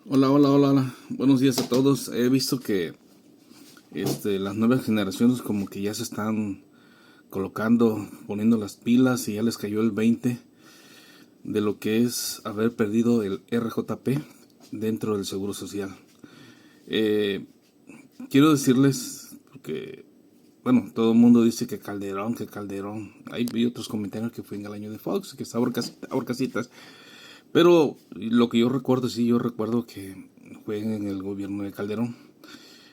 Hola, hola, hola, hola. Buenos días a todos. He visto que las nuevas generaciones como que ya se están colocando, poniendo las pilas y ya les cayó el 20 de lo que es haber perdido el RJP dentro del Seguro Social. Eh, Quiero decirles, porque, bueno, todo el mundo dice que Calderón, que Calderón. Hay vi otros comentarios que fue en el año de Fox, que está ahorcasitas. Pero lo que yo recuerdo, sí, yo recuerdo que fue en el gobierno de Calderón.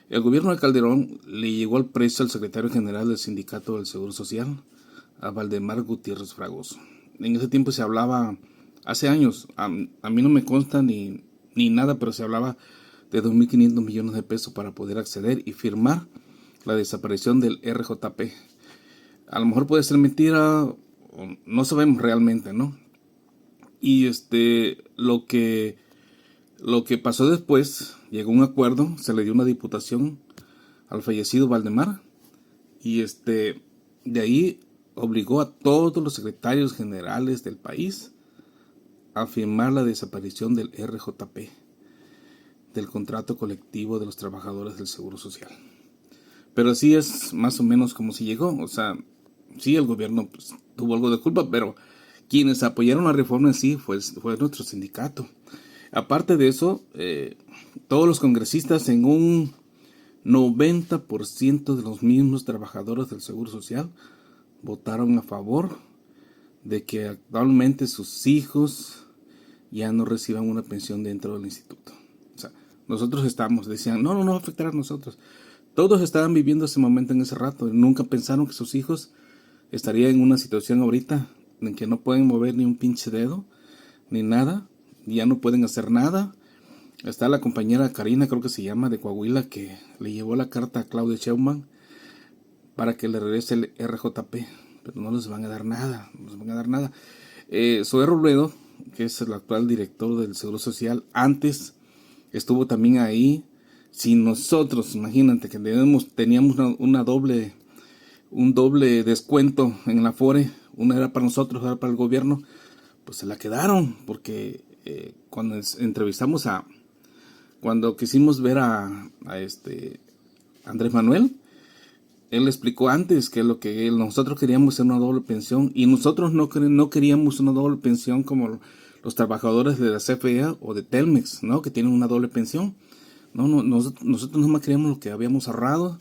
El gobierno de Calderón le llegó al precio al secretario general del Sindicato del Seguro Social, a Valdemar Gutiérrez Fragoso. En ese tiempo se hablaba, hace años, a mí no me consta ni nada, pero se hablaba de 2.500 millones de pesos para poder acceder y firmar la desaparición del RJP. A lo mejor puede ser mentira, o no sabemos realmente, ¿no? Y lo que pasó después, llegó un acuerdo, se le dio una diputación al fallecido Valdemar y de ahí obligó a todos los secretarios generales del país a firmar la desaparición del RJP, del contrato colectivo de los trabajadores del Seguro Social. Pero así es más o menos como se llegó. O sea, sí, el gobierno pues, tuvo algo de culpa, pero quienes apoyaron la reforma en sí fue nuestro sindicato. Aparte de eso, todos los congresistas, en un 90% de los mismos trabajadores del Seguro Social, votaron a favor de que actualmente sus hijos ya no reciban una pensión dentro del instituto. O sea, nosotros decían, no va a afectar a nosotros. Todos estaban viviendo ese momento en ese rato. Nunca pensaron que sus hijos estarían en una situación ahorita en que no pueden mover ni un pinche dedo, ni nada, ya no pueden hacer nada. Está la compañera Karina, creo que se llama, de Coahuila, que le llevó la carta a Claudia Sheinbaum para que le regrese el RJP, pero no les van a dar nada, no les van a dar nada. Zoé Robledo, que es el actual director del Seguro Social, antes estuvo también ahí. Si nosotros, imagínate que teníamos un doble descuento en la Afore, una era para nosotros, otra era para el gobierno, pues se la quedaron, porque cuando cuando quisimos ver a Andrés Manuel, él explicó antes que lo que nosotros queríamos era una doble pensión, y nosotros no queríamos una doble pensión como los trabajadores de la CFE o de Telmex, ¿no? Que tienen una doble pensión. No, nosotros nomás queríamos lo que habíamos ahorrado,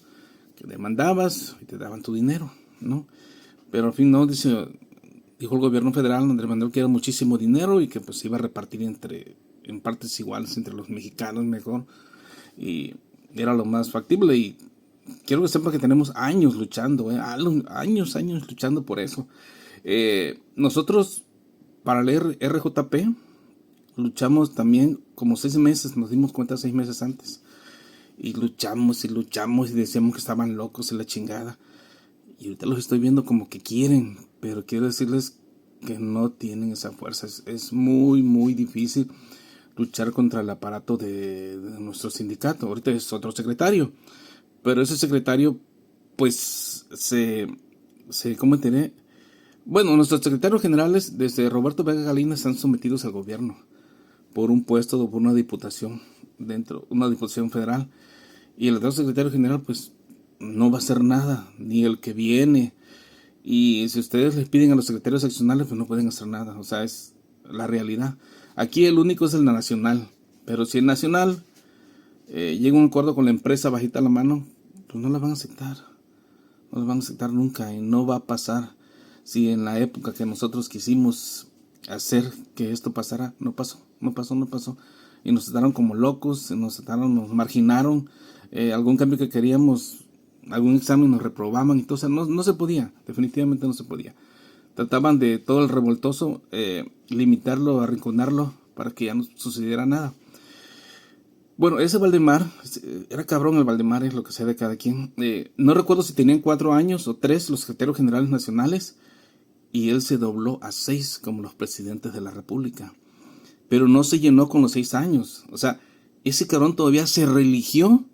que demandabas y te daban tu dinero, ¿no? Pero al fin no, dijo el gobierno federal, Andrés Manuel, que era muchísimo dinero y que pues se iba a repartir en partes iguales entre los mexicanos mejor, y era lo más factible. Y quiero que sepa que tenemos años luchando, años luchando por eso. Nosotros, para el RJP, luchamos también como 6 meses, nos dimos cuenta 6 meses antes. Y luchamos y luchamos y decíamos que estaban locos y la chingada. Y ahorita los estoy viendo como que quieren, pero quiero decirles que no tienen esa fuerza. Es muy, muy difícil luchar contra el aparato de nuestro sindicato. Ahorita es otro secretario, pero ese secretario, pues, ¿cómo diré? Bueno, nuestros secretarios generales, desde Roberto Vega Galina, están sometidos al gobierno por un puesto o por una diputación una diputación federal. Y el otro secretario general, pues, no va a hacer nada, ni el que viene. Y si ustedes les piden a los secretarios seccionales, pues no pueden hacer nada. O sea, es la realidad. Aquí el único es el nacional. Pero si el nacional llega a un acuerdo con la empresa bajita la mano, pues no la van a aceptar. No la van a aceptar nunca y no va a pasar. Si en la época que nosotros quisimos hacer que esto pasara, no pasó, no pasó, no pasó. Y nos trataron como locos, nos marginaron. Algún cambio que queríamos, algún examen nos reprobaban. Entonces no se podía, definitivamente no se podía. Trataban de todo el revoltoso, limitarlo, arrinconarlo para que ya no sucediera nada. Bueno, ese Valdemar, era cabrón el Valdemar, es lo que sea de cada quien. No recuerdo si tenían 4 años o 3 los secretarios generales nacionales, y él se dobló a 6 como los presidentes de la República. Pero no se llenó con los 6 años. O sea, ese cabrón todavía se religió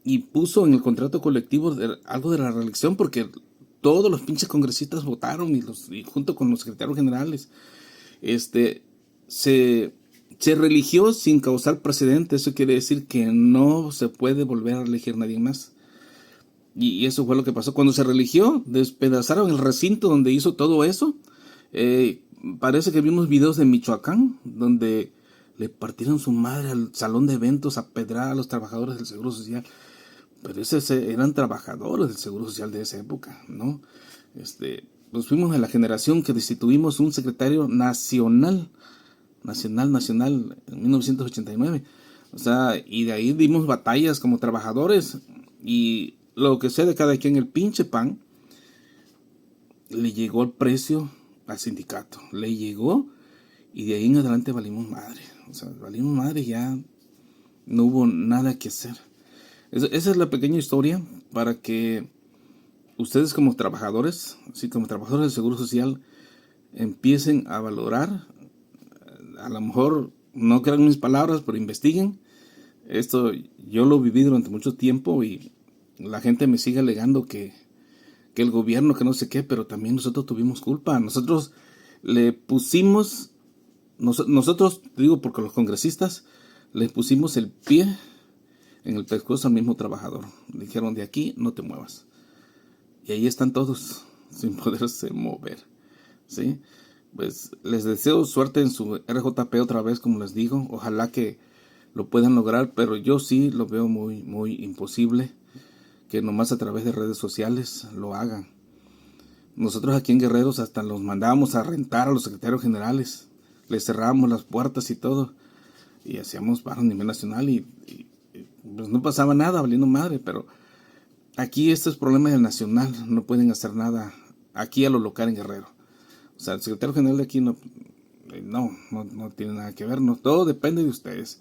y puso en el contrato colectivo algo de la reelección, porque todos los pinches congresistas votaron y junto con los secretarios generales, este, se Se reeligió sin causar precedente. Eso quiere decir que no se puede volver a elegir nadie más. Y eso fue lo que pasó. Cuando se reeligió, despedazaron el recinto donde hizo todo eso. Parece que vimos videos de Michoacán, donde le partieron su madre al salón de eventos a pedrar a los trabajadores del Seguro Social. Pero esos eran trabajadores del Seguro Social de esa época, ¿no? Pues fuimos de la generación que destituimos un secretario nacional, en 1989. O sea, y de ahí dimos batallas como trabajadores. Y lo que sea de cada quien, el pinche pan, le llegó el precio al sindicato. Le llegó y de ahí en adelante valimos madre. O sea, valimos madre, ya no hubo nada que hacer. Esa es la pequeña historia para que ustedes como trabajadores, así como trabajadores del Seguro Social, empiecen a valorar. A lo mejor no crean mis palabras, pero investiguen. Esto yo lo viví durante mucho tiempo y la gente me sigue alegando que el gobierno, que no sé qué, pero también nosotros tuvimos culpa. Nosotros le pusimos, nosotros, digo porque los congresistas, le pusimos el pie en el pescuezo al mismo trabajador. Le dijeron, de aquí no te muevas. Y ahí están todos, sin poderse mover. ¿Sí? Pues les deseo suerte en su RJP otra vez, como les digo. Ojalá que lo puedan lograr, pero yo sí lo veo muy, muy imposible que nomás a través de redes sociales lo hagan. Nosotros aquí en Guerreros hasta los mandábamos a rentar a los secretarios generales. Les cerrábamos las puertas y todo. Y hacíamos paro a nivel nacional y pues no pasaba nada, valiendo madre. Pero aquí este es problema del nacional. No pueden hacer nada aquí a lo local en Guerrero. O sea, el secretario general de aquí no tiene nada que ver. No, todo depende de ustedes.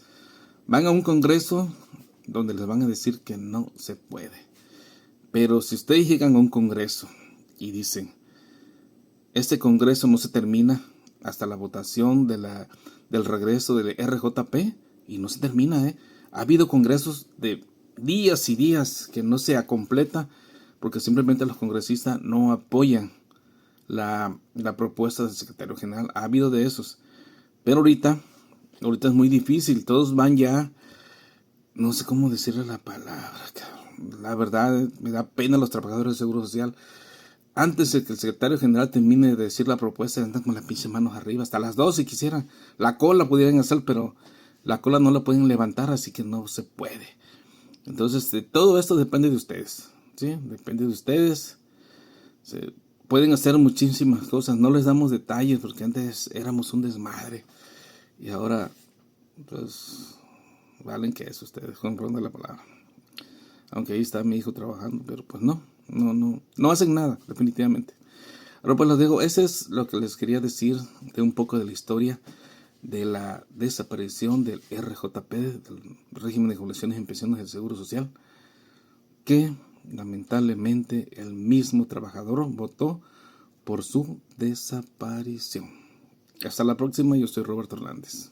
Van a un congreso donde les van a decir que no se puede. Pero si ustedes llegan a un congreso y dicen, este congreso no se termina hasta la votación del regreso del RJP, y no se termina, Ha habido congresos de días y días que no se completa porque simplemente los congresistas no apoyan la propuesta del secretario general. Ha habido de esos. Pero ahorita es muy difícil. Todos van ya, no sé cómo decirle la palabra, cabrón. La verdad, me da pena a los trabajadores del Seguro Social. Antes de que el secretario general termine de decir la propuesta, andan con las pinches manos arriba, hasta las 2 si quisieran. La cola pudieran hacer, pero la cola no la pueden levantar, así que no se puede. Entonces, todo esto depende de ustedes, ¿sí? Depende de ustedes. Pueden hacer muchísimas cosas, no les damos detalles, porque antes éramos un desmadre. Y ahora, pues, valen que es ustedes, con perdón de la palabra. Aunque ahí está mi hijo trabajando, pero pues no hacen nada, definitivamente. Ahora pues los dejo. Ese es lo que les quería decir de un poco de la historia de la desaparición del RJP, del régimen de jubilaciones y pensiones del Seguro Social, que lamentablemente el mismo trabajador votó por su desaparición. Hasta la próxima, yo soy Roberto Hernández.